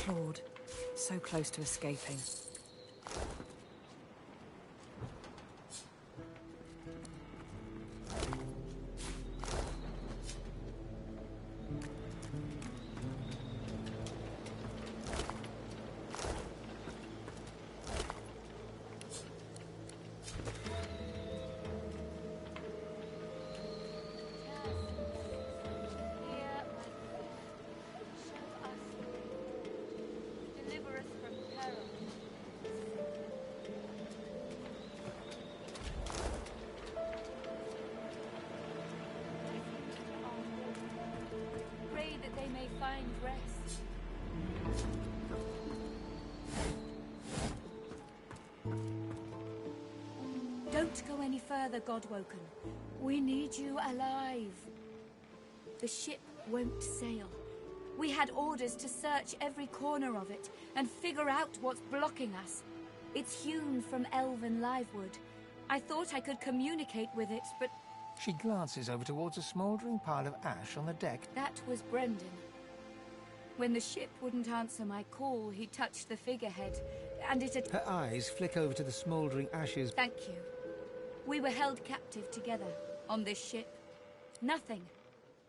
Claude, so close to escaping. Don't go any further, Godwoken. We need you alive. The ship won't sail. We had orders to search every corner of it and figure out what's blocking us. It's hewn from elven livewood. I thought I could communicate with it, but... She glances over towards a smouldering pile of ash on the deck. That was Brendan. When the ship wouldn't answer my call, he touched the figurehead, and it had... Her eyes flick over to the smouldering ashes. Thank you. We were held captive together, on this ship. Nothing.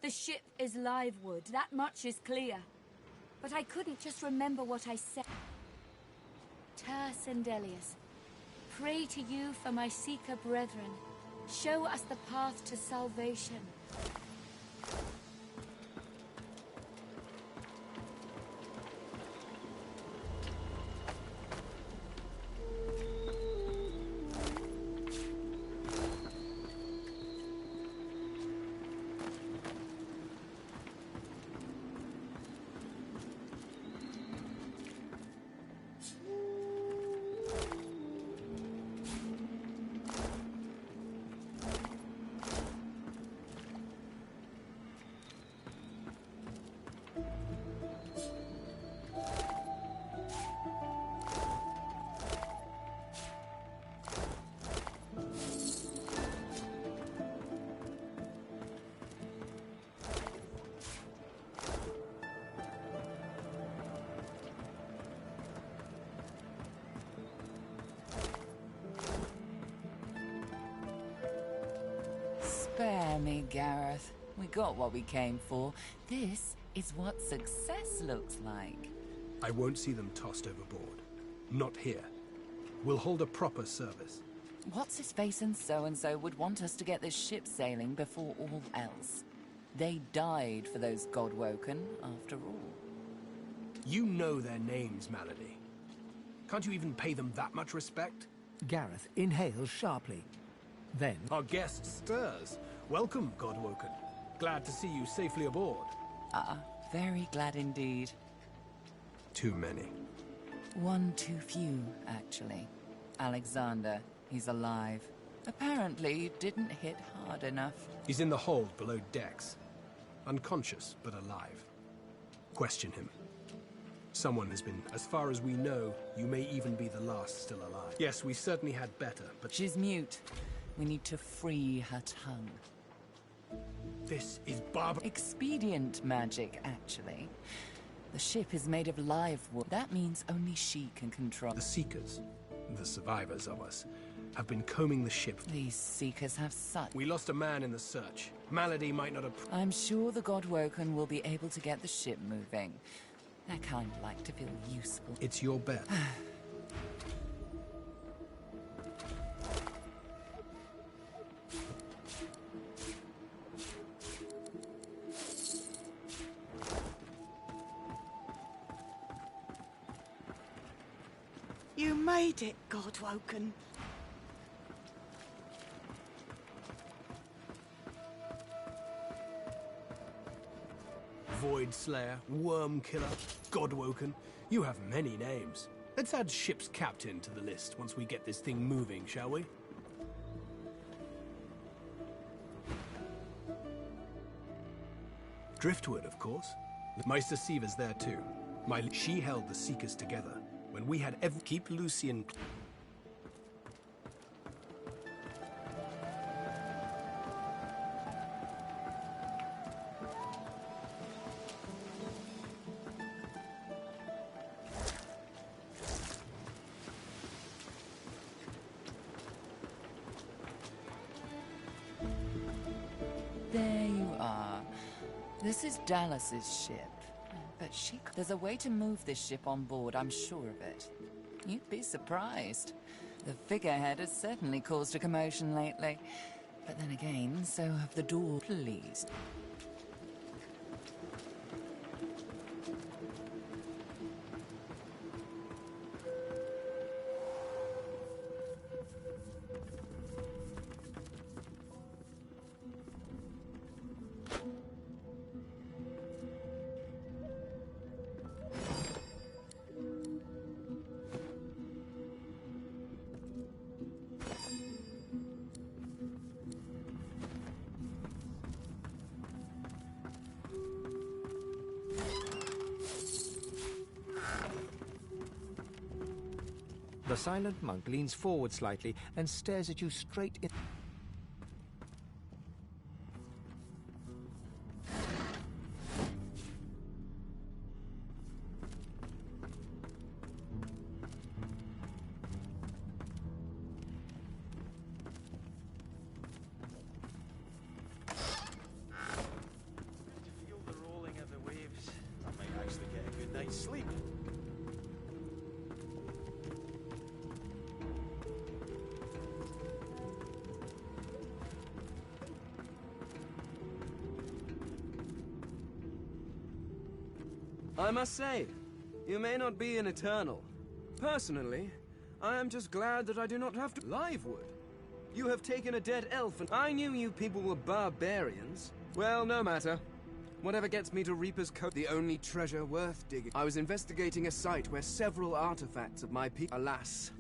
The ship is livewood, that much is clear. But I couldn't just remember what I said. Terse and Delius, pray to you for my Seeker brethren. Show us the path to salvation. Spare me, Gareth. We got what we came for. This is what success looks like. I won't see them tossed overboard. Not here. We'll hold a proper service. What's-his-face and so-and-so would want us to get this ship sailing before all else. They died for those Godwoken, after all. You know their names, Malady. Can't you even pay them that much respect? Gareth inhales sharply. Then... Our guest stirs. Welcome, Godwoken. Glad to see you safely aboard. Very glad indeed. Too many. One too few, actually. Alexander, he's alive. Apparently didn't hit hard enough. He's in the hold below decks. Unconscious, but alive. Question him. Someone has been, as far as we know, you may even be the last still alive. Yes, we certainly had better, but... She's mute. We need to free her tongue. This is Expedient magic, actually. The ship is made of live wood. That means only she can control... The Seekers, the survivors of us, have been combing the ship. These Seekers have such... We lost a man in the search. Malady might not have... I'm sure the Godwoken will be able to get the ship moving. I kind of like to feel useful. It's your bet. You made it, Godwoken. Void Slayer, Worm Killer, Godwoken. You have many names. Let's add ship's captain to the list once we get this thing moving, shall we? Driftwood, of course. Meister Siever's there too. She held the Seekers together. When we had keep Lucian... This is Dallas's ship, but there's a way to move this ship on board, I'm sure of it. You'd be surprised. The figurehead has certainly caused a commotion lately. But then again, so have the door. Please. The silent monk leans forward slightly and stares at you straight in... Feel the rolling of the waves. I might actually get a good night's sleep. I must say, you may not be an eternal. Personally, I am just glad that I do not have to... Livewood? You have taken a dead elf and... I knew you people were barbarians. Well, no matter. Whatever gets me to Reaper's Cove, the only treasure worth digging. I was investigating a site where several artifacts of my people... Alas,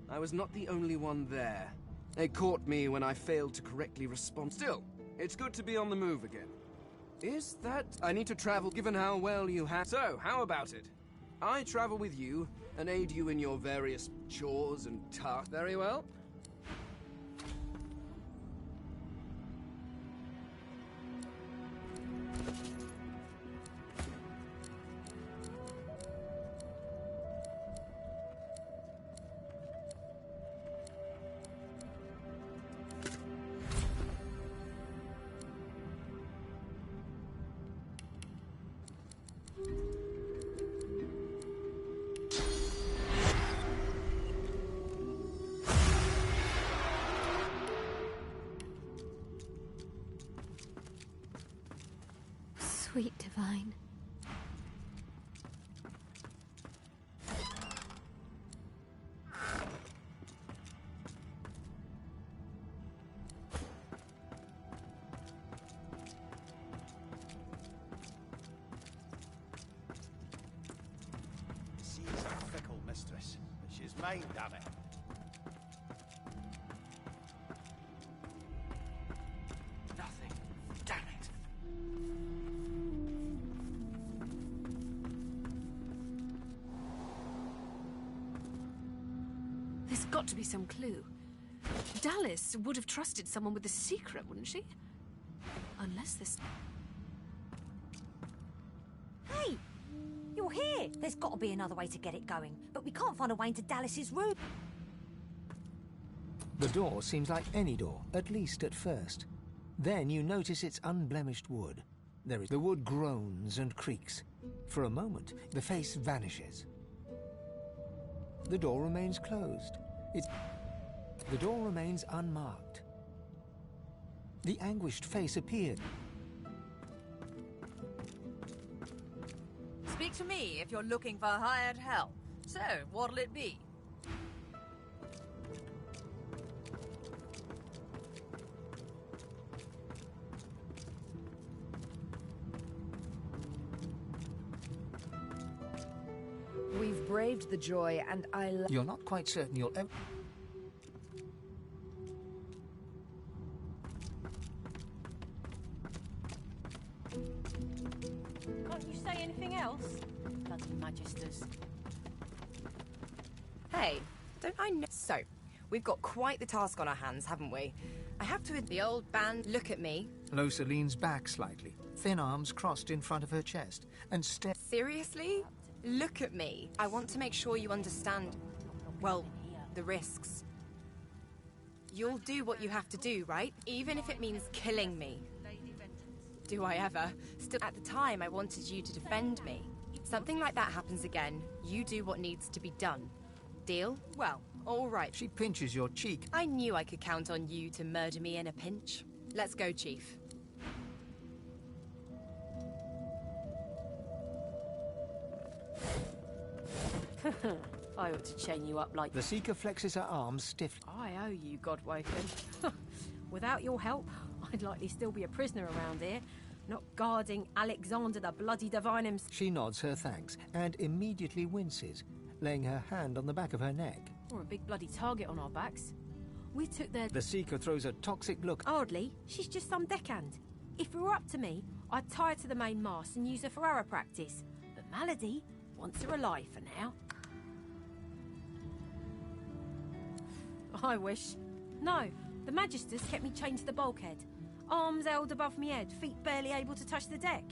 I was not the only one there. They caught me when I failed to correctly respond. Still, it's good to be on the move again. Is that... I need to travel, given how well you have... So, how about it? I travel with you, and aid you in your various chores and tasks. Very well. Sweet Divine. The sea is a fickle mistress, but she's mine, damn it. Nothing. Damn it. There's got to be some clue. Dallas would have trusted someone with a secret, wouldn't she? Unless this... Hey! You're here! There's got to be another way to get it going, but we can't find a way into Dallas's room. The door seems like any door, at least at first. Then you notice it's unblemished wood. The wood groans and creaks. For a moment, the face vanishes. The door remains closed. The door remains unmarked. The anguished face appeared. Speak to me if you're looking for hired help. So, what'll it be? We've braved the joy, and You're not quite certain you'll ever... Can't you say anything else? Bloody magisters. Hey, don't I know? So, we've got quite the task on our hands, haven't we? I have to... The old band, look at me. Losa leans back slightly, thin arms crossed in front of her chest, and stares... Seriously? Look at me. I want to make sure you understand, well, the risks. You'll do what you have to do, right? Even if it means killing me. Do I ever? Still, at the time, I wanted you to defend me. Something like that happens again, you do what needs to be done. Deal? Well, all right. She pinches your cheek. I knew I could count on you to murder me in a pinch. Let's go, Chief. I ought to chain you up like... The Seeker flexes her arms stiffly. I owe you, Godwoken. Without your help, I'd likely still be a prisoner around here, not guarding Alexander the Bloody Divine himself. She nods her thanks and immediately winces, laying her hand on the back of her neck. Or a big bloody target on our backs. We took their... The Seeker throws a toxic look. Hardly. She's just some deckhand. If it were up to me, I'd tie her to the main mast and use her for arrow practice. But Malady wants her alive for now. I wish. No, the Magisters kept me chained to the bulkhead. Arms held above my head, feet barely able to touch the deck.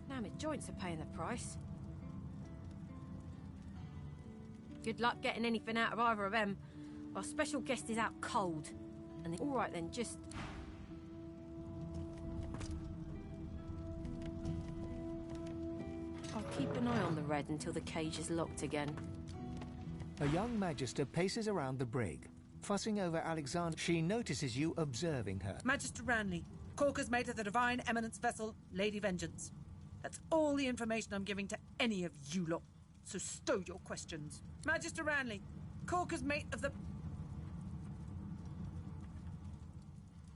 Now my joints are paying the price. Good luck getting anything out of either of them. Our special guest is out cold. And all right then, just... I'll keep an eye on the Red until the cage is locked again. A young Magister paces around the brig, fussing over Alexander. She notices you observing her. Magister Ranley, Corker's mate of the Divine Eminence vessel, Lady Vengeance. That's all the information I'm giving to any of you lot. So stow your questions. Magister Ranley, Corker's mate of the...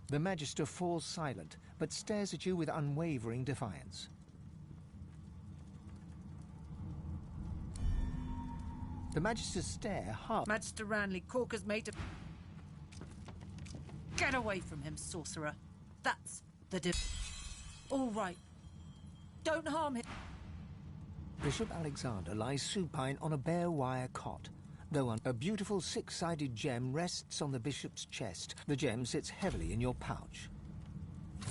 The Magister falls silent, but stares at you with unwavering defiance. The Magister's stare hard. Magister Ranley, Corker's mate of... Get away from him, sorcerer. That's the All right. Don't harm him. Bishop Alexander lies supine on a bare wire cot. Though a beautiful six-sided gem rests on the bishop's chest, the gem sits heavily in your pouch.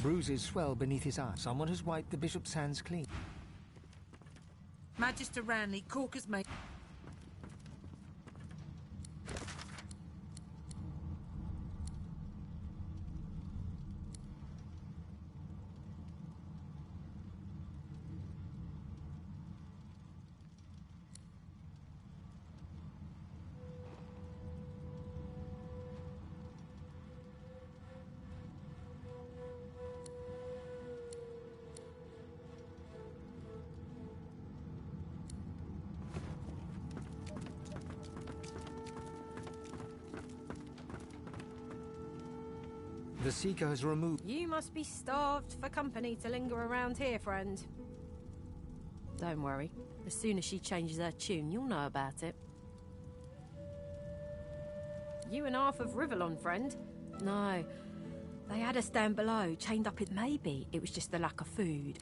Bruises swell beneath his eyes. Someone has wiped the bishop's hands clean. Magister Ranley, Corker's mate... The Seeker has removed... You must be starved for company to linger around here, friend. Don't worry. As soon as she changes her tune, you'll know about it. You and half of Rivellon, friend? No. They had us down below, chained up it. Maybe it was just the lack of food.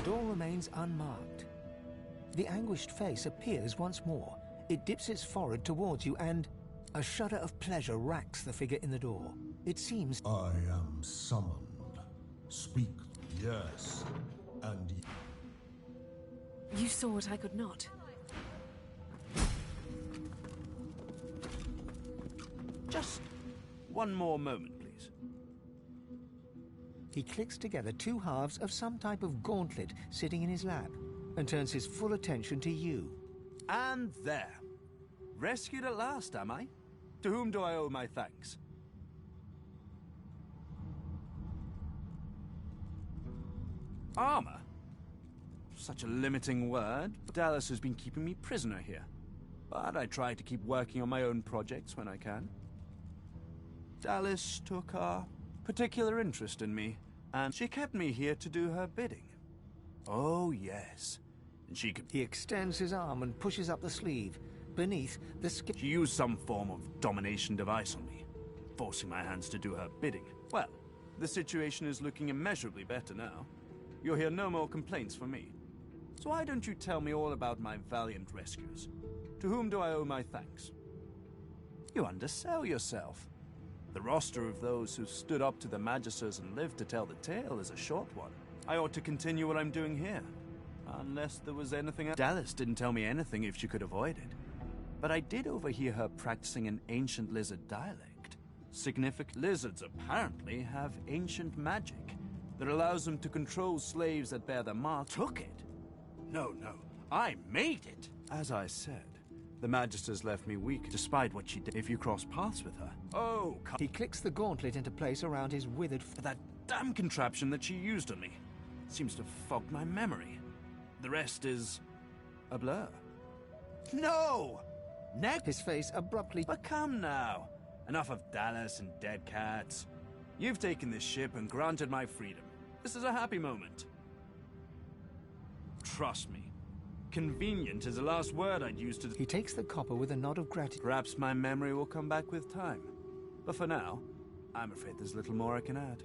door remains unmarked. The anguished face appears once more. It dips its forehead towards you, and a shudder of pleasure racks the figure in the door. It seems... I am summoned. Speak, yes, and... You saw what I could not. Just one more moment, please. He clicks together two halves of some type of gauntlet sitting in his lap and turns his full attention to you. And there. Rescued at last, am I? To whom do I owe my thanks? Armor? Such a limiting word. Dallas has been keeping me prisoner here. But I try to keep working on my own projects when I can. Dallas took a particular interest in me, and she kept me here to do her bidding. Oh, yes. And she could... He extends his arm and pushes up the sleeve. Beneath, the skip... She used some form of domination device on me, forcing my hands to do her bidding. Well, the situation is looking immeasurably better now. You'll hear no more complaints from me. So why don't you tell me all about my valiant rescuers? To whom do I owe my thanks? You undersell yourself. The roster of those who stood up to the Magisters and lived to tell the tale is a short one. I ought to continue what I'm doing here. Unless there was anything else. Dallas didn't tell me anything if she could avoid it. But I did overhear her practicing an ancient lizard dialect. Significant lizards apparently have ancient magic that allows them to control slaves that bear the mark. Took it? No, I made it. As I said, the Magisters left me weak despite what she did. If you cross paths with her. Oh, he clicks the gauntlet into place around his withered... That damn contraption that she used on me seems to have fogged my memory. The rest is a blur. No! His face abruptly... But come now. Enough of Dallas and dead cats. You've taken this ship and granted my freedom. This is a happy moment. Trust me. Convenient is the last word I'd use to... He takes the copper with a nod of gratitude. Perhaps my memory will come back with time. But for now, I'm afraid there's little more I can add.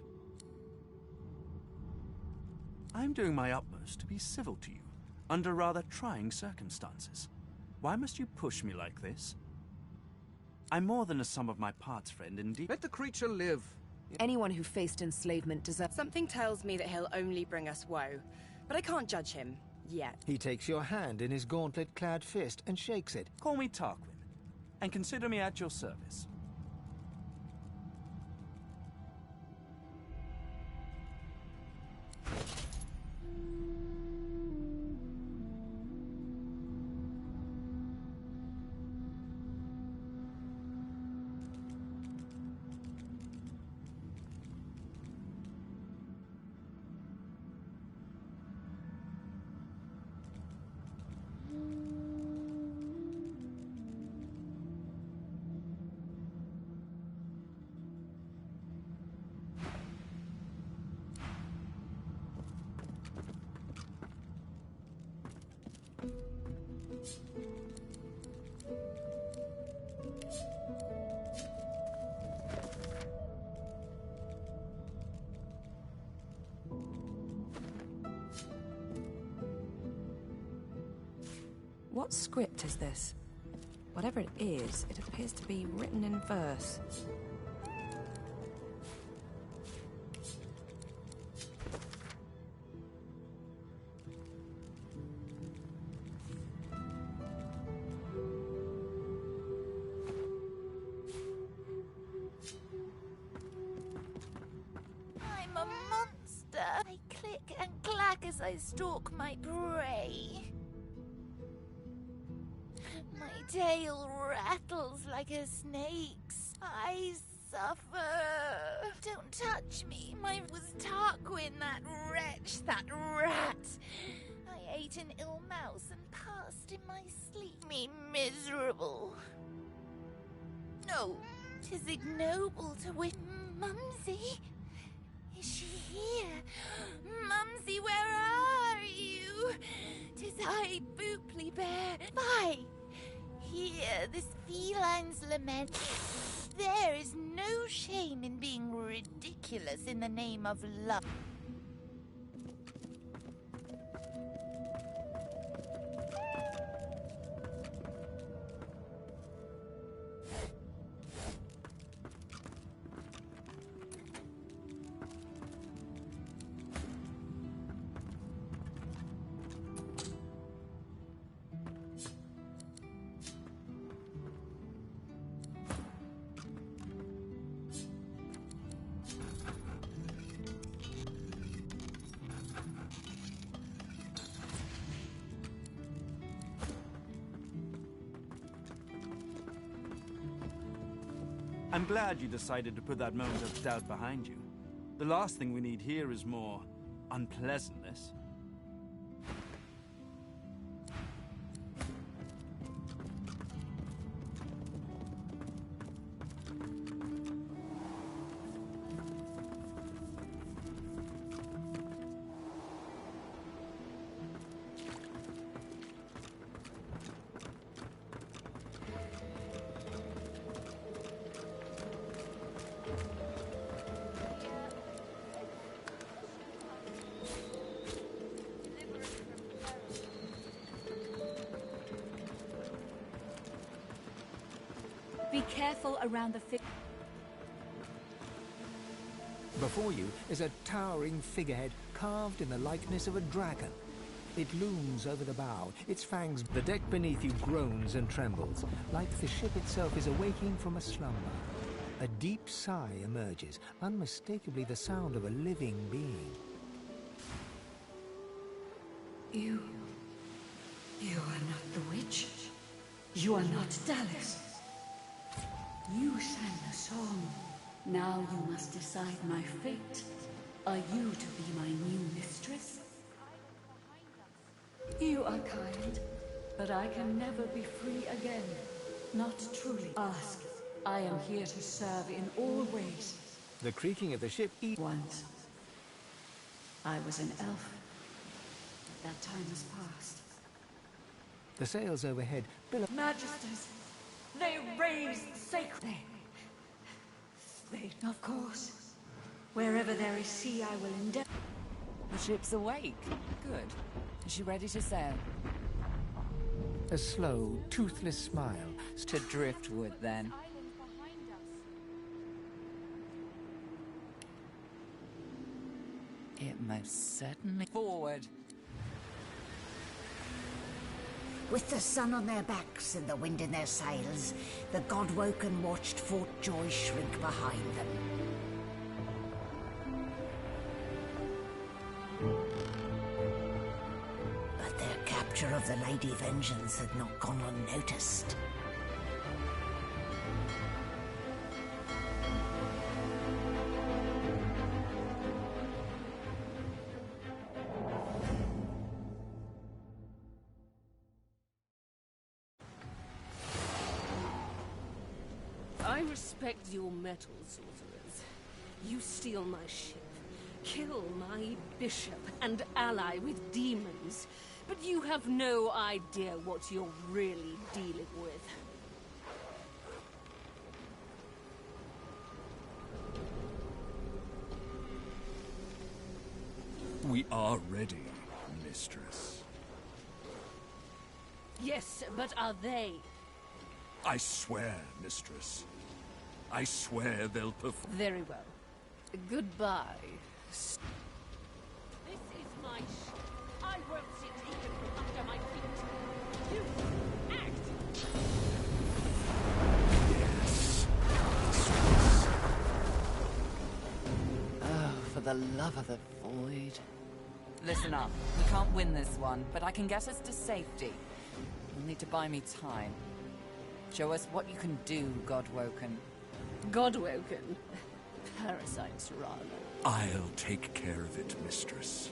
I'm doing my utmost to be civil to you, under rather trying circumstances. Why must you push me like this? I'm more than a sum of my parts, friend, indeed. Let the creature live. Anyone who faced enslavement deserves... Something tells me that he'll only bring us woe, but I can't judge him yet. He takes your hand in his gauntlet-clad fist and shakes it. Call me Tarquin, and consider me at your service. What script is this? Whatever it is, it appears to be written in verse. I'm a monster. I click and clack as I stalk my prey. My tail rattles like a snake's. I suffer. Don't touch me. Mine was Tarquin, that wretch, that rat. I ate an ill mouse and passed in my sleep. Me miserable. No, 'tis ignoble to wit. Mumsy? Is she here? Mumsy, where are you? 'Tis I, Booply Bear. Fie! Hear this feline's lament. There is no shame in being ridiculous in the name of love. I'm glad you decided to put that moment of doubt behind you. The last thing we need here is more unpleasantness. Be careful around the Before you is a towering figurehead carved in the likeness of a dragon. It looms over the bow, its fangs. The deck beneath you groans and trembles, like the ship itself is awaking from a slumber. A deep sigh emerges, unmistakably the sound of a living being. You are not the witch. You are not Dallas. You sang the song. Now you must decide my fate. Are you to be my new mistress? You are kind, but I can never be free again. Not truly. Ask. I am here to serve in all ways. The creaking of the ship. Once, I was an elf. That time has passed. The sails overhead billow. Magisters, they raise sacred. They, of course. Wherever there is sea, I will endeavor. The ship's awake. Good. Is she ready to sail? A slow, toothless smile. To driftwood, then. It most certainly... Forward! With the sun on their backs and the wind in their sails, the God-Woken watched Fort Joy shrink behind them. But their capture of the Lady Vengeance had not gone unnoticed. I respect your metal, sorcerers. You steal my ship, kill my bishop, and ally with demons, but you have no idea what you're really dealing with. We are ready, mistress. Yes, but are they? I swear, mistress. I swear they'll perform. Very well. Goodbye. This is my ship. I won't sit even from under my feet. You act! Yes. Oh, for the love of the void. Listen up. We can't win this one, but I can get us to safety. You'll need to buy me time. Show us what you can do, God-Woken. God-Woken? Parasites, rather. I'll take care of it, mistress.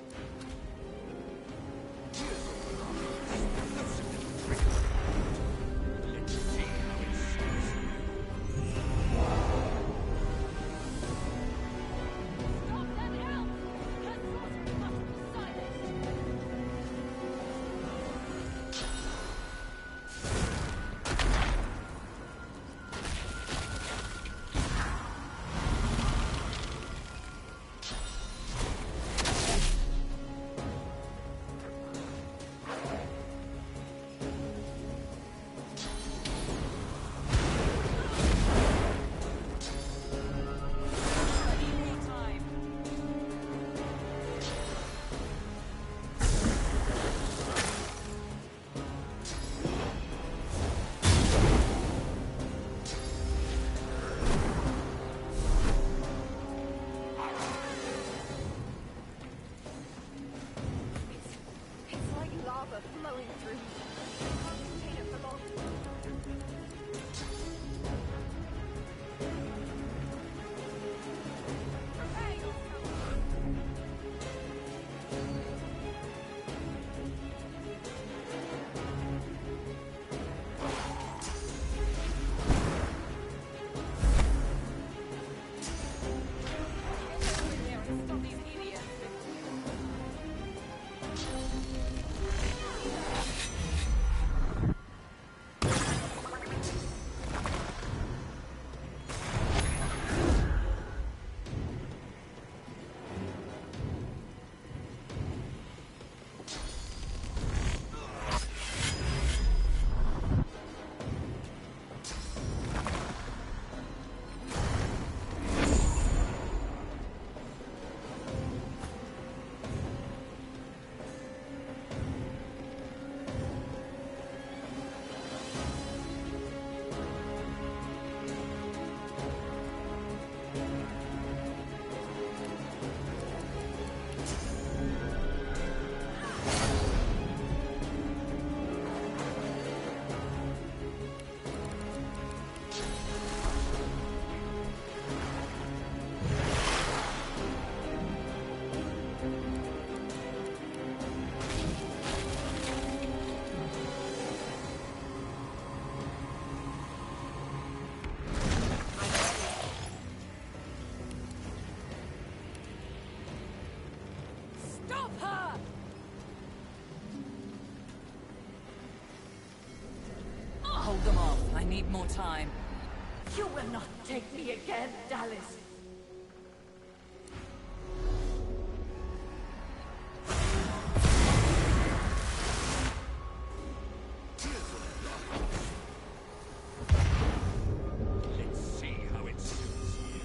them off. I need more time. You will not take me again, Dallas. Let's see how it suits you.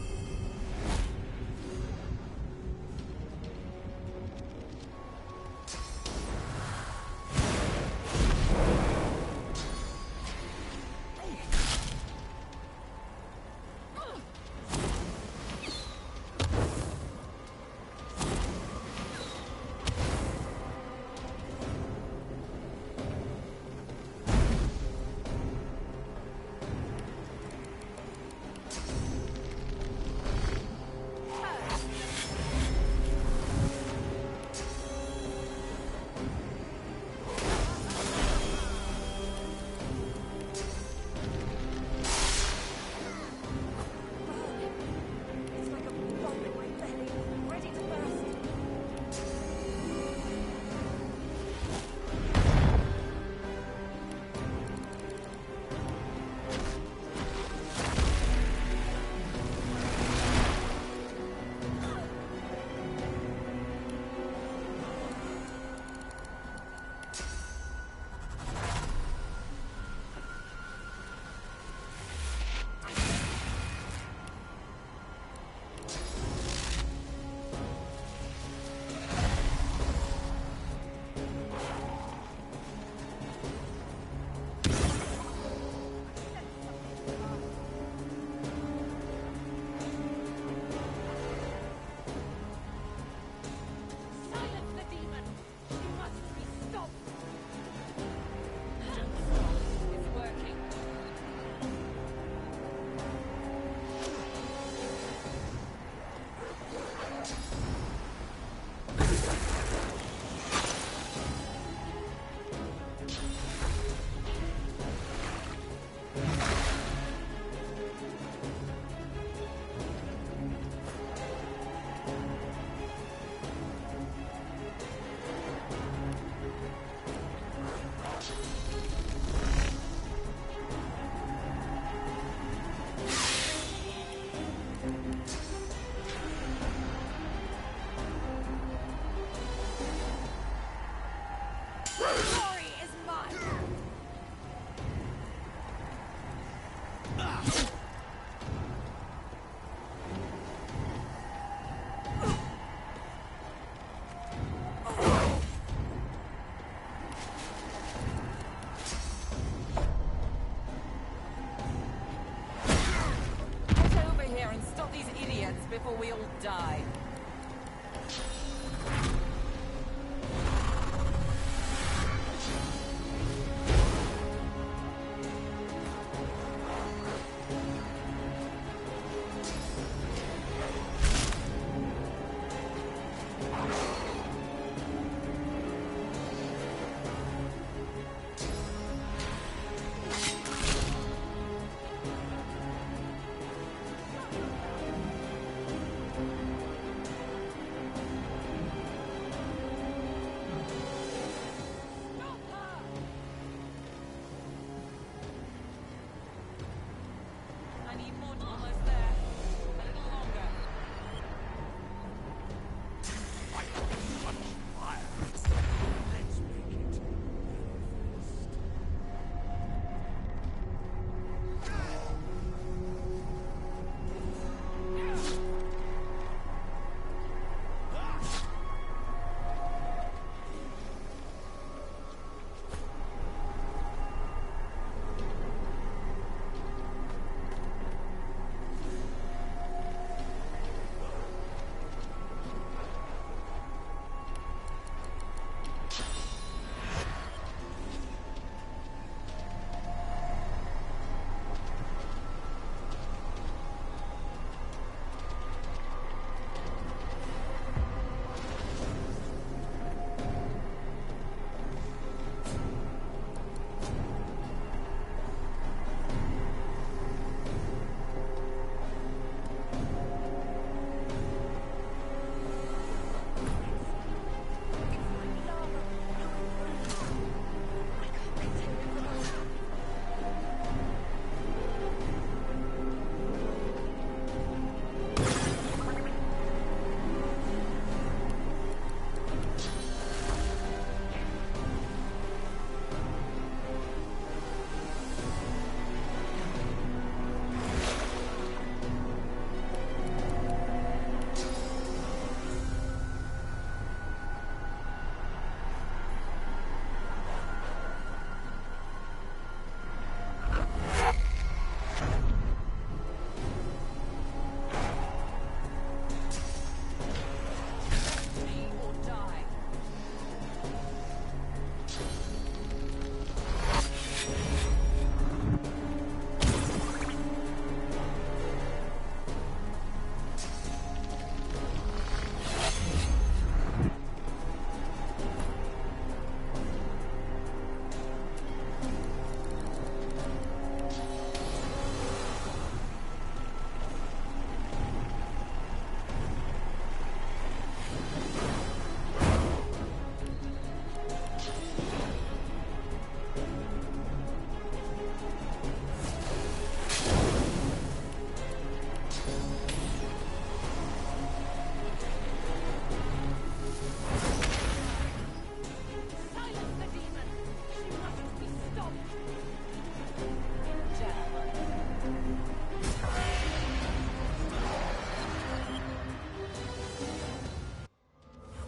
Before we all die.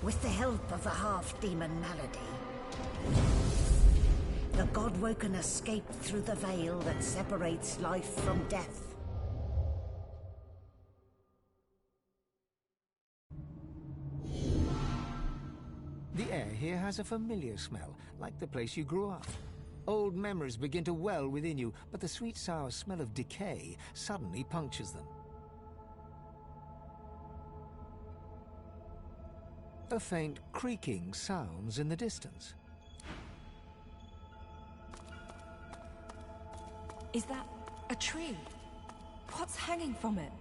With the help of a half-demon malady, the Godwoken escaped through the veil that separates life from death. The air here has a familiar smell, like the place you grew up. Old memories begin to well within you, but the sweet-sour smell of decay suddenly punctures them. A faint creaking sounds in the distance. Is that a tree? What's hanging from it?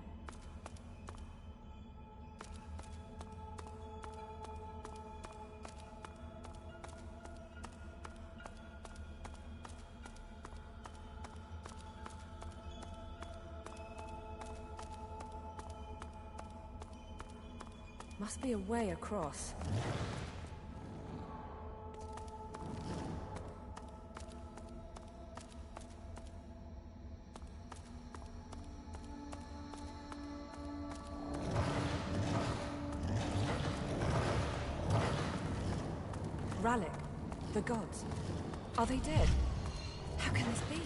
Must be a way across. Rallic, the gods. Are they dead? How can this be?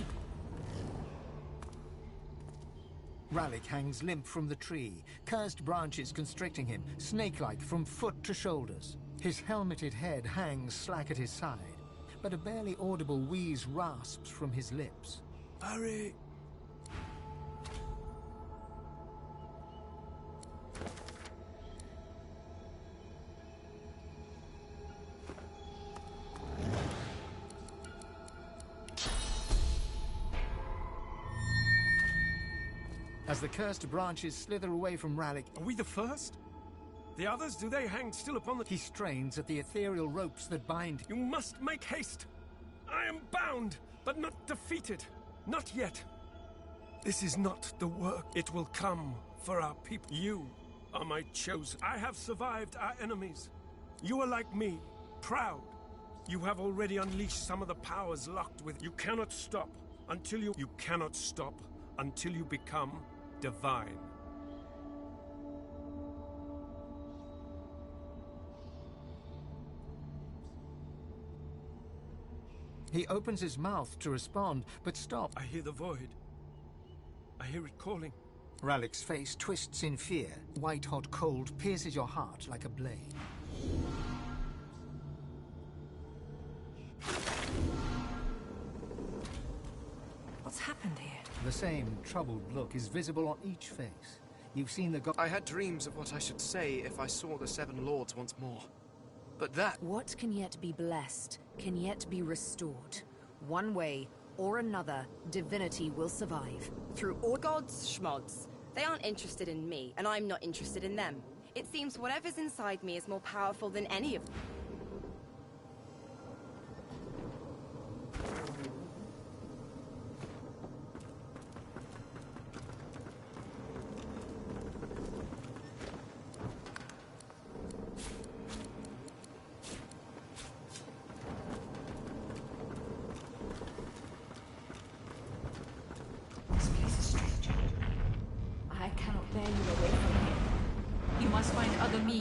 Rallic hangs limp from the tree, cursed branches constricting him, snake-like from foot to shoulders. His helmeted head hangs slack at his side, but a barely audible wheeze rasps from his lips. Hurry! As the cursed branches slither away from Rallic... Are we the first? The others, do they hang still upon the... He strains at the ethereal ropes that bind... You must make haste! I am bound, but not defeated. Not yet. This is not the work. It will come for our people. You are my chosen. I have survived our enemies. You are like me, proud. You have already unleashed some of the powers locked with... You cannot stop until you... You cannot stop until you become... divine. He opens his mouth to respond, but stops. I hear the void. I hear it calling. Rallic's face twists in fear. White-hot cold pierces your heart like a blade. What's happened here? The same troubled look is visible on each face. You've seen the I had dreams of what I should say if I saw the Seven Lords once more. But that... What can yet be blessed, can yet be restored. One way or another, Divinity will survive. Through all gods, schmods. They aren't interested in me, and I'm not interested in them. It seems whatever's inside me is more powerful than any of them.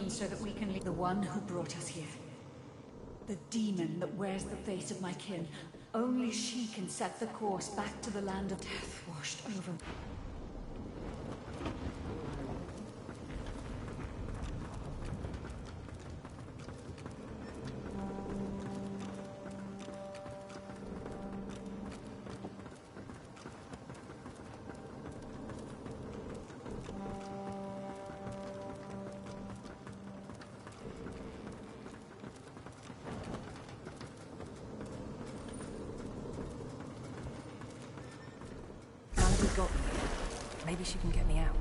So that we can leave the one who brought us here. The demon that wears the face of my kin. Only she can set the course back to the land of death washed over. Got me. Maybe she can get me out.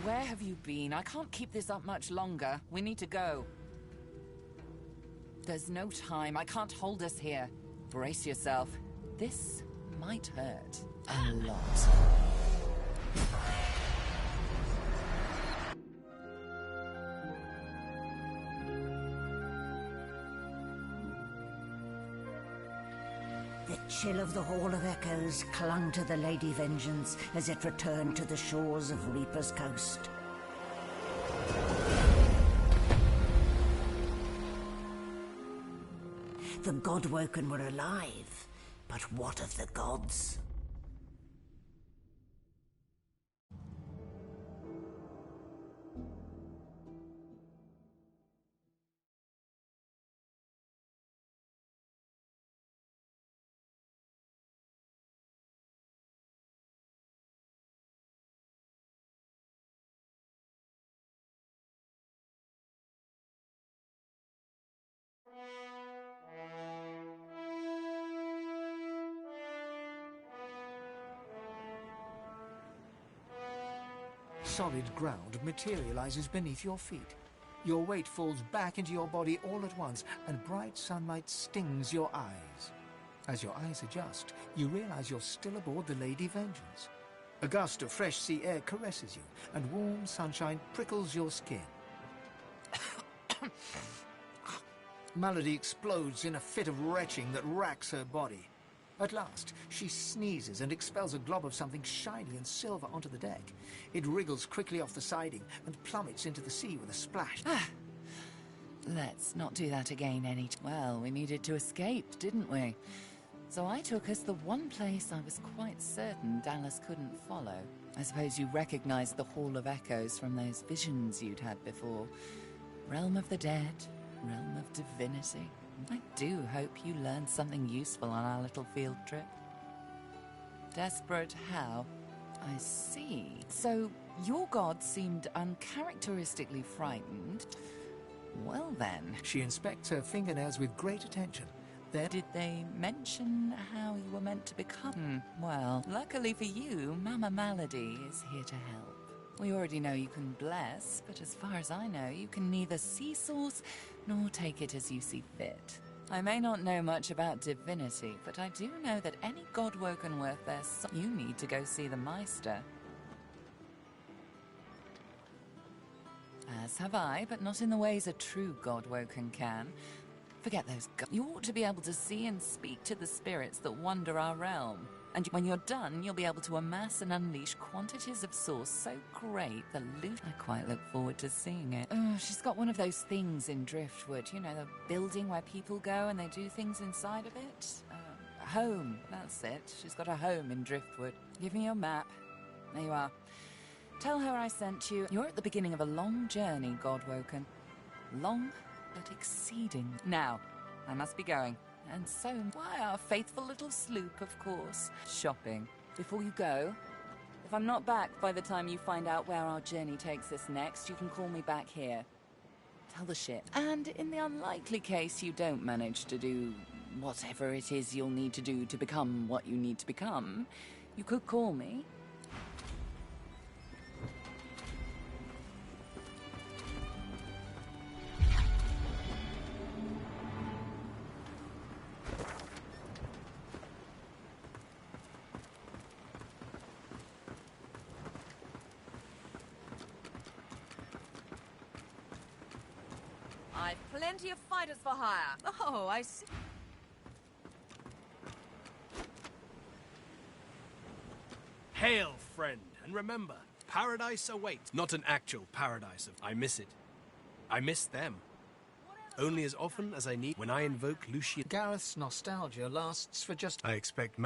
where have you been? I can't keep this up much longer. We need to go. There's no time. I can't hold us here. Brace yourself. This might hurt a lot. The chill of the Hall of Echoes clung to the Lady Vengeance as it returned to the shores of Reaper's Coast. The Godwoken were alive, but what of the gods? Solid ground materializes beneath your feet. Your weight falls back into your body all at once, and bright sunlight stings your eyes. As your eyes adjust, you realize you're still aboard the Lady Vengeance. A gust of fresh sea air caresses you, and warm sunshine prickles your skin. Malady explodes in a fit of retching that racks her body. At last, she sneezes and expels a glob of something shiny and silver onto the deck. It wriggles quickly off the siding and plummets into the sea with a splash. Let's not do that again Well, we needed to escape, didn't we? So I took us the one place I was quite certain Dallas couldn't follow. I suppose you recognized the Hall of Echoes from those visions you'd had before. Realm of the dead, realm of divinity. I do hope you learned something useful on our little field trip. Desperate how? I see. So, your god seemed uncharacteristically frightened. Well then. She inspects her fingernails with great attention. Then... Did they mention how you were meant to become? Well, luckily for you, Mama Malady is here to help. We already know you can bless, but as far as I know, you can neither see source nor take it as you see fit. I may not know much about divinity, but I do know that any Godwoken worth their salt, you need to go see the Meister. As have I, but not in the ways a true Godwoken can. Forget those you ought to be able to see and speak to the spirits that wander our realm. And when you're done, you'll be able to amass and unleash quantities of source so great the loot... I quite look forward to seeing it. Oh, she's got one of those things in Driftwood, you know, the building where people go and they do things inside of it. A home, that's it. She's got a home in Driftwood. Give me your map. There you are. Tell her I sent you. You're at the beginning of a long journey, Godwoken. Long, but exceeding. Now, I must be going. And so, why, our faithful little sloop, of course. Shopping. Before you go, if I'm not back by the time you find out where our journey takes us next, you can call me back here. Tell the ship. And in the unlikely case you don't manage to do whatever it is you'll need to do to become what you need to become, you could call me. I've plenty of fighters for hire. Oh, I see. Hail, friend, and remember, paradise awaits. Not an actual paradise. I miss it. I miss them. Only as often as I need. When I invoke Lucian... Gareth's nostalgia lasts for just... I expect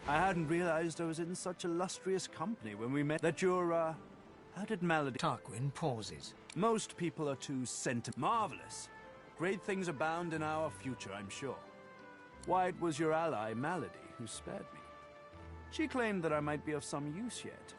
I hadn't realized I was in such illustrious company when we met. That you're, how did Malady... Tarquin pauses. Most people are too marvelous. Great things abound in our future, I'm sure. Why, it was your ally, Malady, who spared me. She claimed that I might be of some use yet.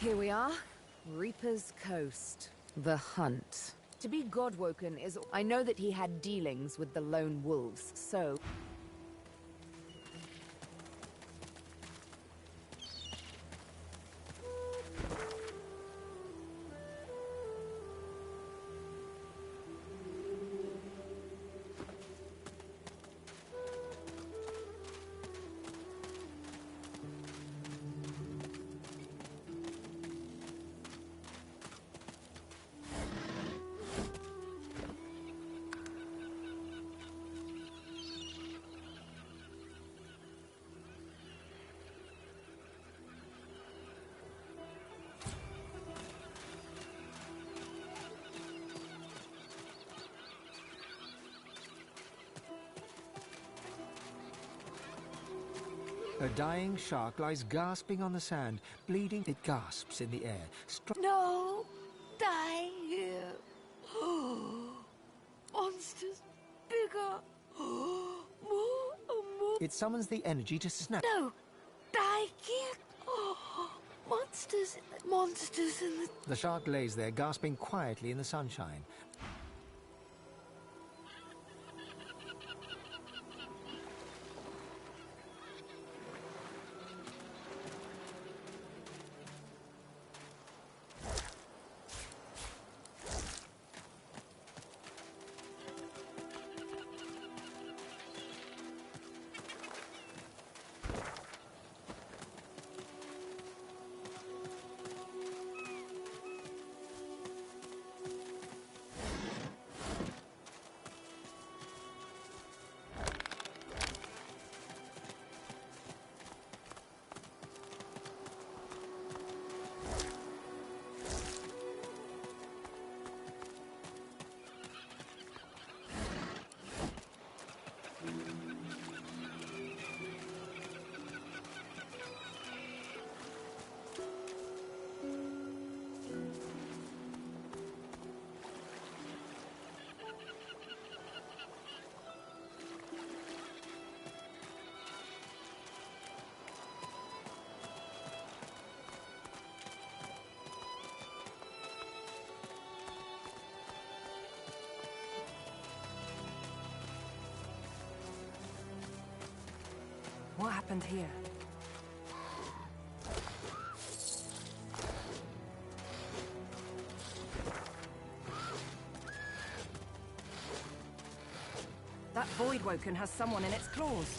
Here we are. Reaper's Coast. The hunt. To be Godwoken is... I know that he had dealings with the lone wolves, so... A dying shark lies gasping on the sand, bleeding. It gasps in the air. No! Die here! Monsters bigger! More and more! It summons the energy to snap. No! Die here! Monsters! Monsters in the... The shark lays there, gasping quietly in the sunshine. What happened here? That Voidwoken has someone in its claws.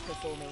Reaper for me.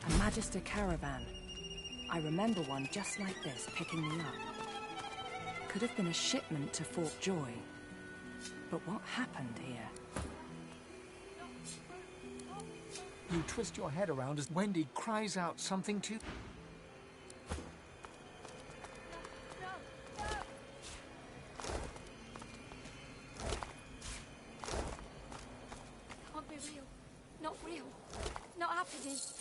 A Magister caravan. I remember one just like this picking me up. Could have been a shipment to Fort Joy. But what happened here? You twist your head around as Wendy cries out something to... It is.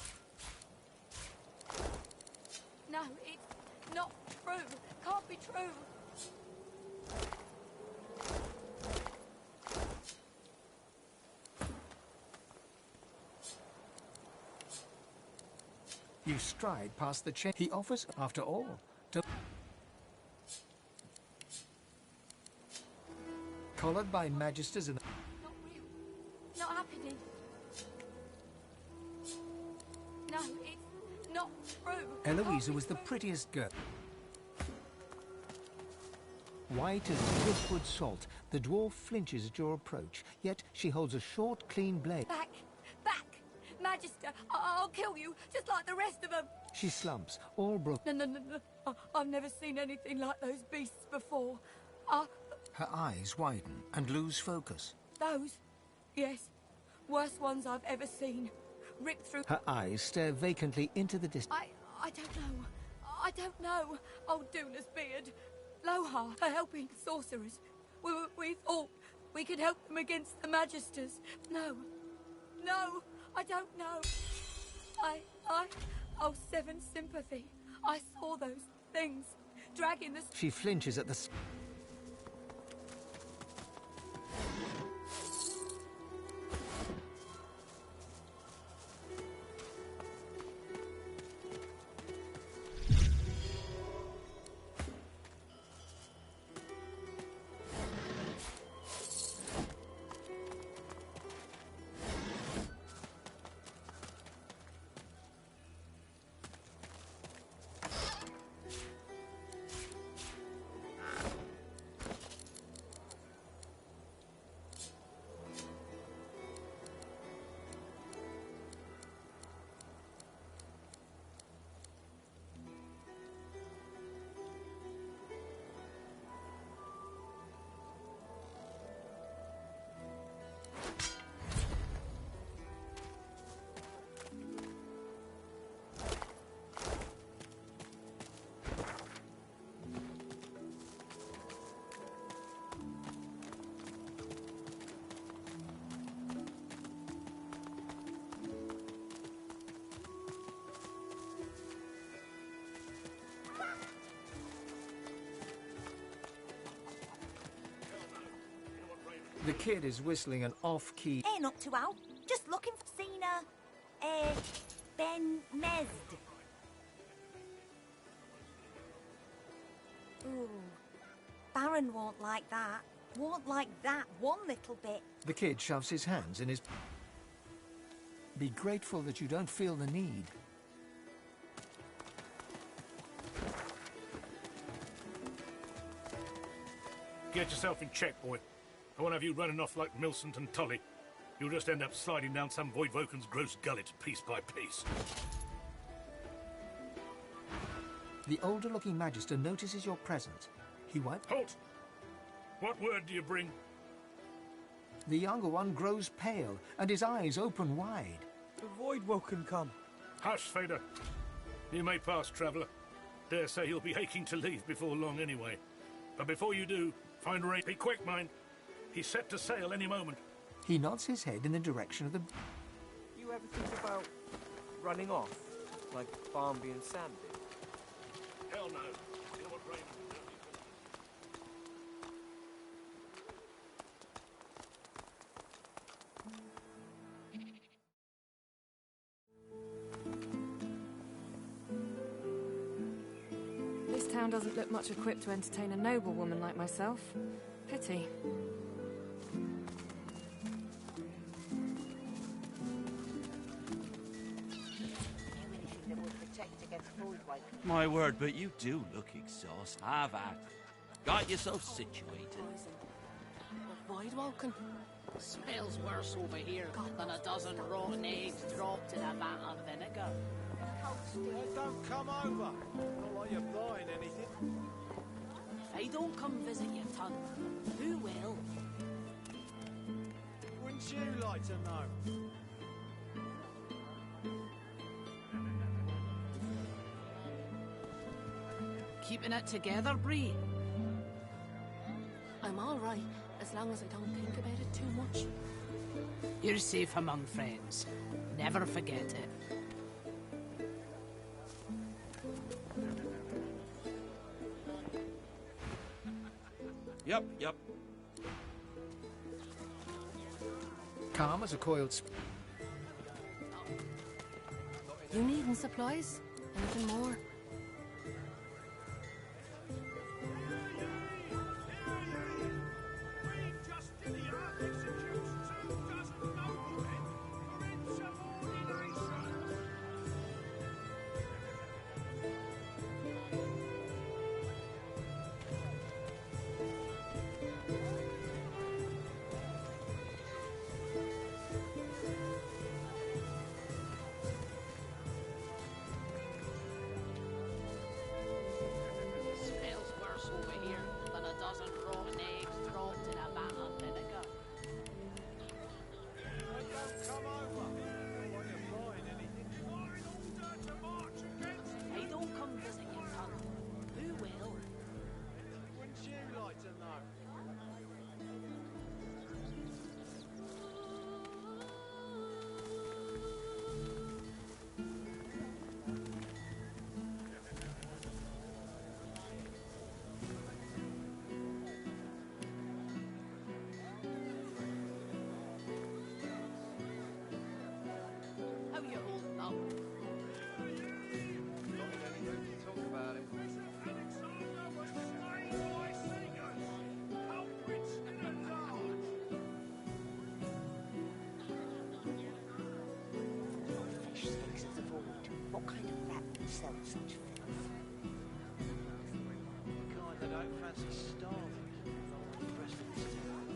No, it's not true. Can't be true. You stride past the chair. He offers, after all, to... Collared by magisters and... Not real. Not happening. No, it's not true. Eloisa was the prettiest girl. White as driftwood salt, the dwarf flinches at your approach, yet she holds a short, clean blade. Back! Back! Magister, I'll kill you, just like the rest of them! She slumps, all broken. No. I've never seen anything like those beasts before. Her eyes widen and lose focus. Those? Yes. Worst ones I've ever seen. Ripped through... Her eyes stare vacantly into the distance. I don't know. I don't know. Old Duna's beard. Lohar, a helping sorcerers. We thought we could help them against the magisters. No, I don't know. Oh, Seven Sympathy. I saw those things dragging the... She flinches at the... The kid is whistling an off-key... Ain't up to out. Just looking for Cena, Ben Mesd. Ooh. Baron won't like that. Won't like that one little bit. The kid shoves his hands in his... Be grateful that you don't feel the need. Get yourself in check, boy. I won't have you running off like Millicent and Tully. You'll just end up sliding down some Voidwoken's gross gullet piece by piece. The older-looking Magister notices your presence. He wipes... Halt! What word do you bring? The younger one grows pale, and his eyes open wide. The Voidwoken come. Hush, Fader. You may pass, traveller. Dare say you'll be aching to leave before long anyway. But before you do, find Ray. Be quick, mind. He's set to sail any moment. He nods his head in the direction of the... You ever think about running off, like Barnaby and Sam did? Hell no. You know what Raymond This town doesn't look much equipped to entertain a noble woman like myself. Pity. My word, but you do look exhausted. Have at it. Got yourself situated. Voidwoken? Smells worse over here than a dozen rotten eggs dropped in a vat of vinegar. Don't come over. Not like you're buying anything. If I don't come visit you, Ton, who will? Wouldn't you like to know? Keeping it together, Bree? I'm all right, as long as I don't think about it too much. You're safe among friends. Never forget it. Yep. Calm as a coiled spring. You needing supplies? Anything more? Smells worse over here than a dozen rotten eggs dropped in a vat of vinegar. Hey, don't come visit your tongue. Who will? Wouldn't you like to know? How you holding up? Not in any mood to talk about it. Fish sticks as a void. What kind of rat would sell such filth? The kind that don't fancy starving. Not on the rest of this town.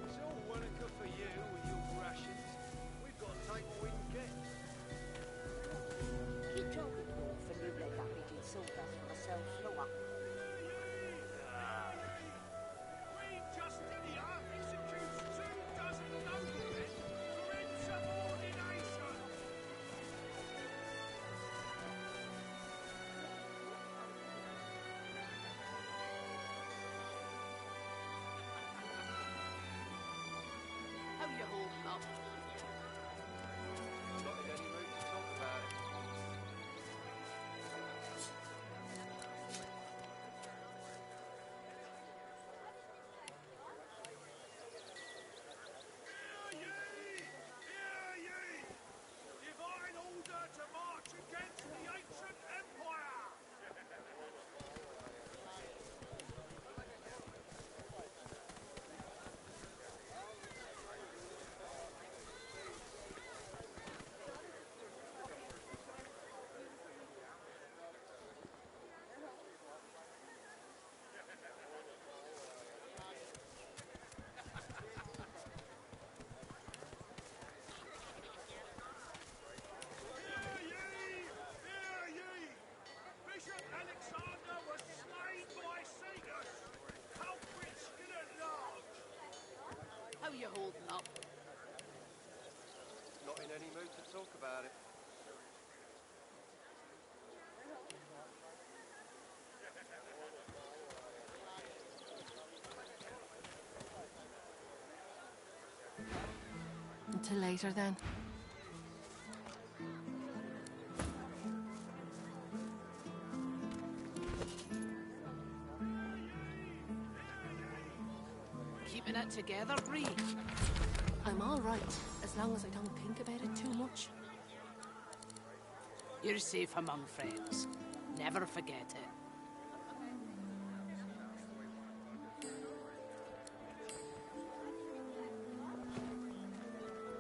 It's all well and good for you with your rations. We've got to take what we can get. Keep talking, Wolf, and you let that idiot sawdust from the cell floor. How you holding up? Not in any mood to talk about it. Divine order to march against the ancient empire! Bishop Alexander was slain by Sagas! Culprit still at large! How you holding up? Not in any mood to talk about it. Until later, then. Keeping it together, Bree? I'm all right, as long as I don't think about it too much. You're safe among friends. Never forget it.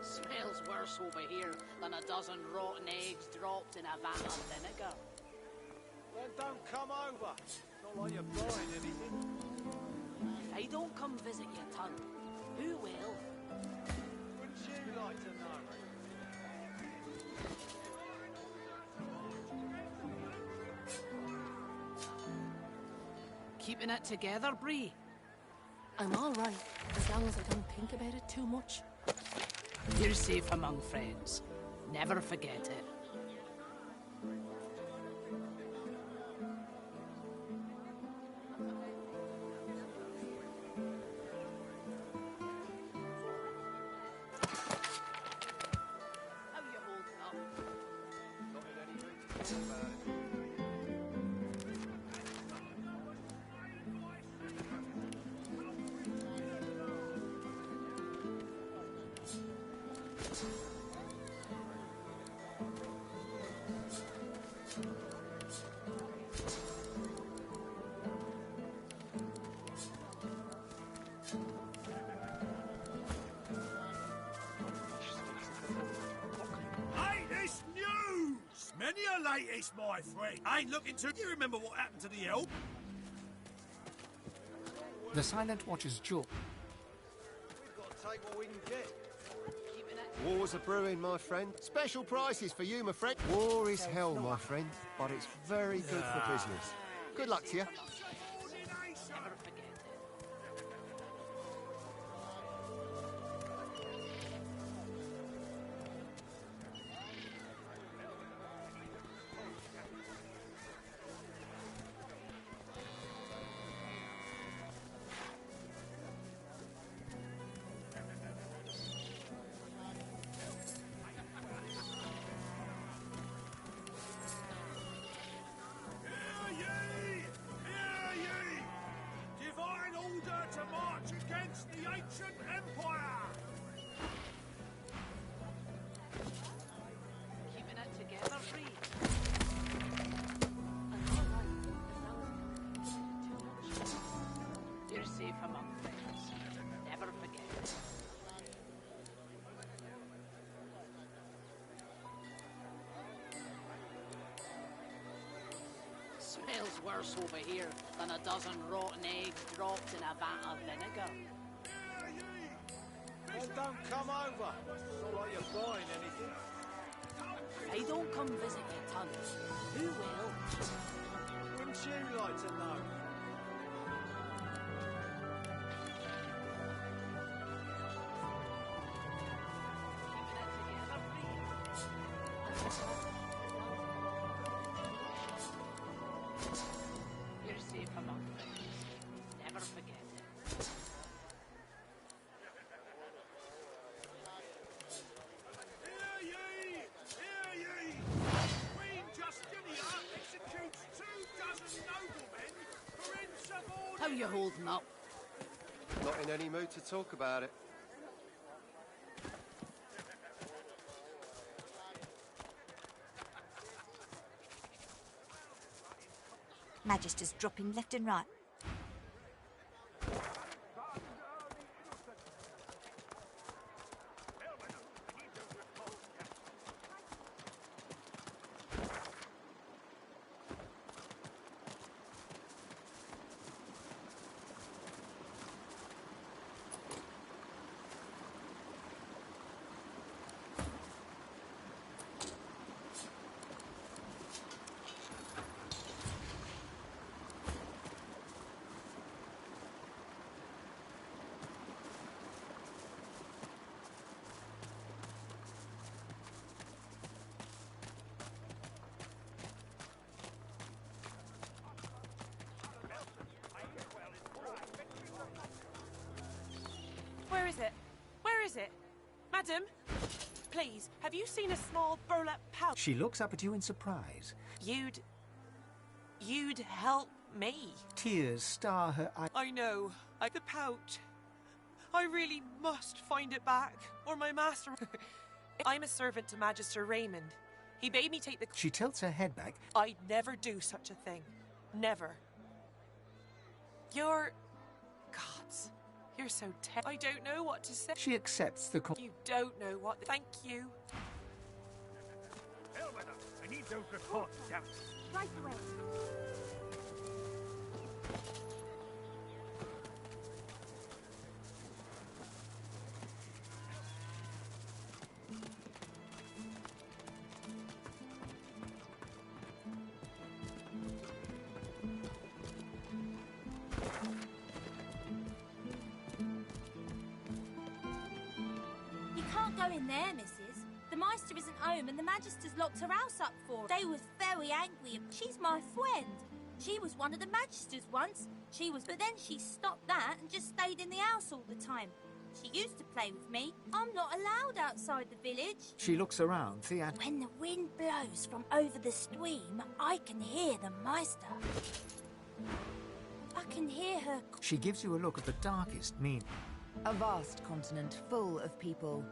Smells worse over here than a dozen rotten eggs dropped in a vat of vinegar. Then don't come over. Not like you're buying anything. If I don't come visit your tongue, who will? Wouldn't you like to know? Keeping it together, Bree? I'm all right, as long as I don't think about it too much. You're safe among friends. Never forget it. How you holding up? Not in any mood to talk about it. latest, my friend? I ain't looking to... You remember what happened to the elk? The Silent Watcher's jaw. We've got to take what we can get. War's a brewing, my friend. Special prices for you, my friend. War is hell, my friend, but it's very good for business. Good luck to you. Smells worse over here than a dozen rotten eggs dropped in a vat of vinegar. Well, don't come over. It's not like you're buying anything. They don't come visit your tunnels. Who will? Wouldn't you like to know? You're safe among friends. Never forget it. Hear ye! Hear ye! Queen Justinia executes 24 noblemen for insubordination! How you holding up? Not in any mood to talk about it. Magisters dropping left and right. Where is it? Where is it? Madam? Please, have you seen a small burlap pouch? She looks up at you in surprise. You'd help me. Tears star her eyes. I know. The pouch. I really must find it back, or my master... I'm a servant to Magister Raymond. He bade me take the... She tilts her head back. I'd never do such a thing. Never. You're... Gods. You're so I don't know what to say. She accepts the call. You don't know what... Thank you. Elvina, I need those reports down. Right away. You can't go in there, missus. The Meister isn't home and the Magister's locked her house up for her. They was very angry. She's my friend. She was one of the Magisters once. But then she stopped that and just stayed in the house all the time. She used to play with me. I'm not allowed outside the village. She looks around, When the wind blows from over the stream, I can hear the Meister. I can hear her... She gives you a look of the darkest meaning. A vast continent full of people,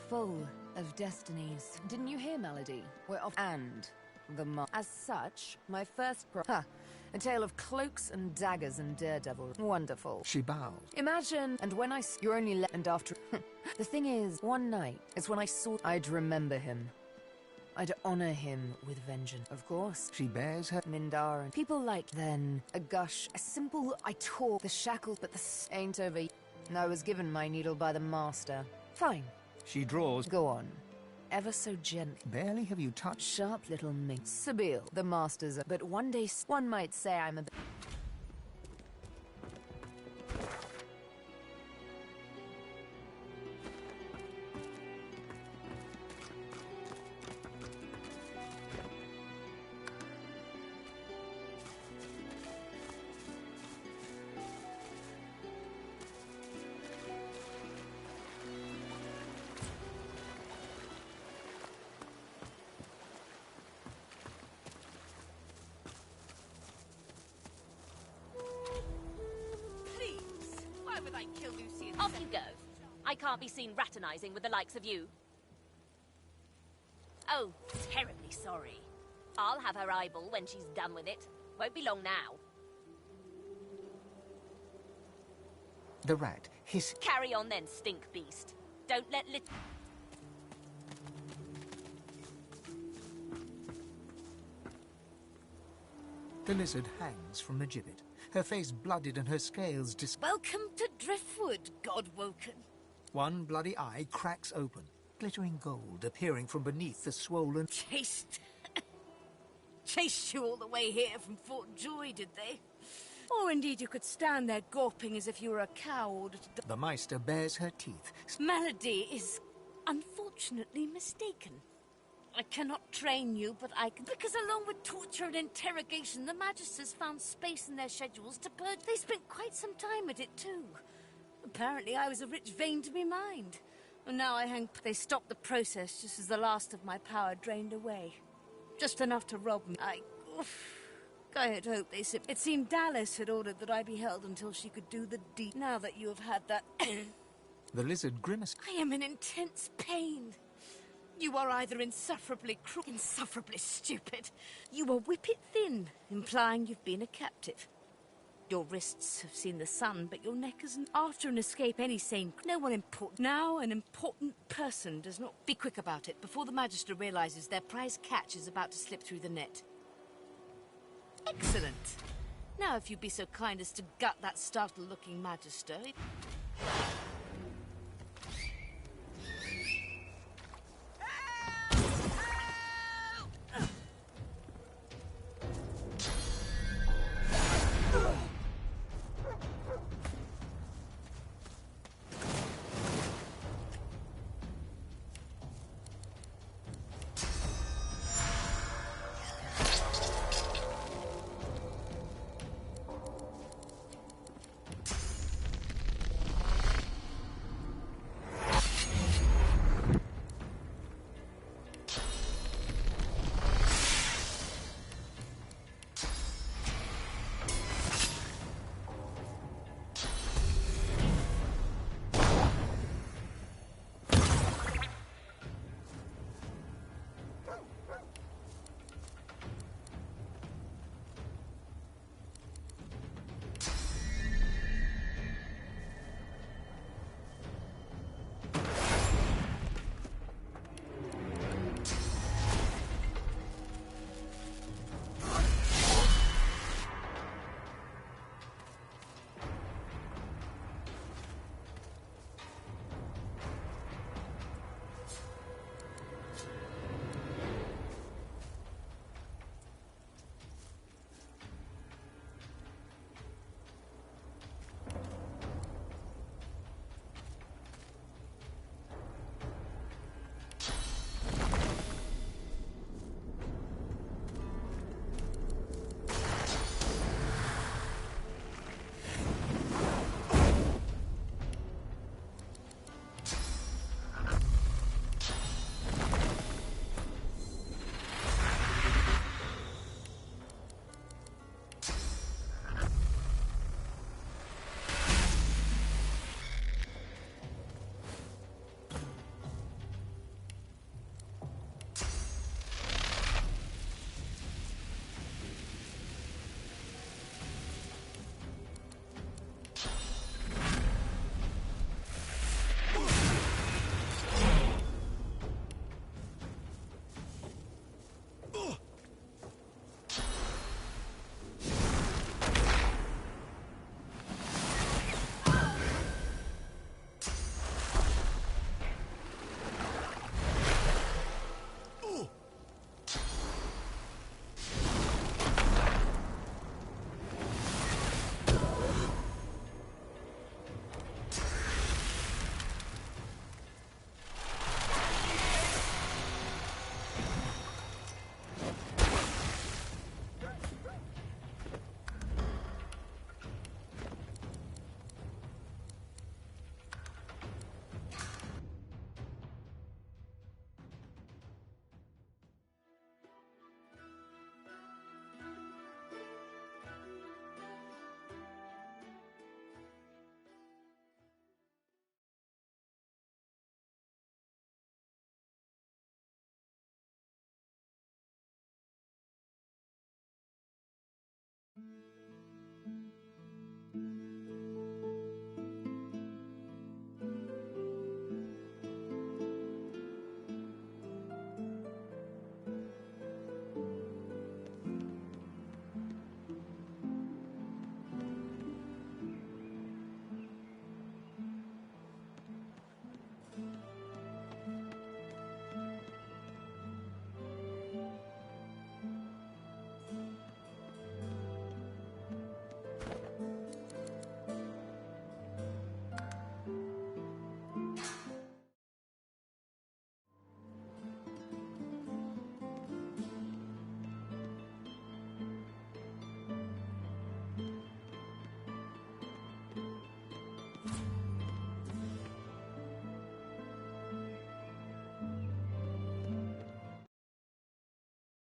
full of destinies. Didn't you hear, Melody? We're off. And the As such, my first a tale of cloaks and daggers and daredevil. Wonderful. She bows. Imagine, and when you're only and after... The thing is, one night, it's when I saw... I'd remember him. I'd honor him with vengeance. Of course. She bears her Mindar and people like then. A gush, a simple I tore the shackles, but the ain't over. I was given my needle by the master. Fine. She draws. Go on. Ever so gently. Barely have you touched. Sharp little minx. Sabine, the master's. But one day, one might say I'm a. Off you go. I can't be seen raternizing with the likes of you. Oh, terribly sorry. I'll have her eyeball when she's done with it. Won't be long now. The rat hiss. Carry on then, stink beast. Don't let The lizard hangs from the gibbet, her face blooded and her scales Welcome to Driftwood, God-woken. One bloody eye cracks open, glittering gold appearing from beneath the swollen... Chased you all the way here from Fort Joy, did they? Or indeed you could stand there gawping as if you were a cow ordered to... The Meister bares her teeth. Malady is unfortunately mistaken. I cannot train you, but I can... Because along with torture and interrogation, the Magisters found space in their schedules to purge. They spent quite some time at it, too. Apparently I was a rich vein to be mined. And now I hang... They stopped the process just as the last of my power drained away. Just enough to rob me. I had hoped they said... It seemed Dallas had ordered that I be held until she could do the deed. Now that you have had that... The lizard grimaced. I am in intense pain. You are either insufferably cruel, insufferably stupid. You are whippet thin, implying you've been a captive. Your wrists have seen the sun, but your neck hasn't. After an escape, any sane... No one important. Now, an important person does not... Be quick about it, before the Magister realizes their prize catch is about to slip through the net. Excellent. Now, if you'd be so kind as to gut that startled-looking Magister...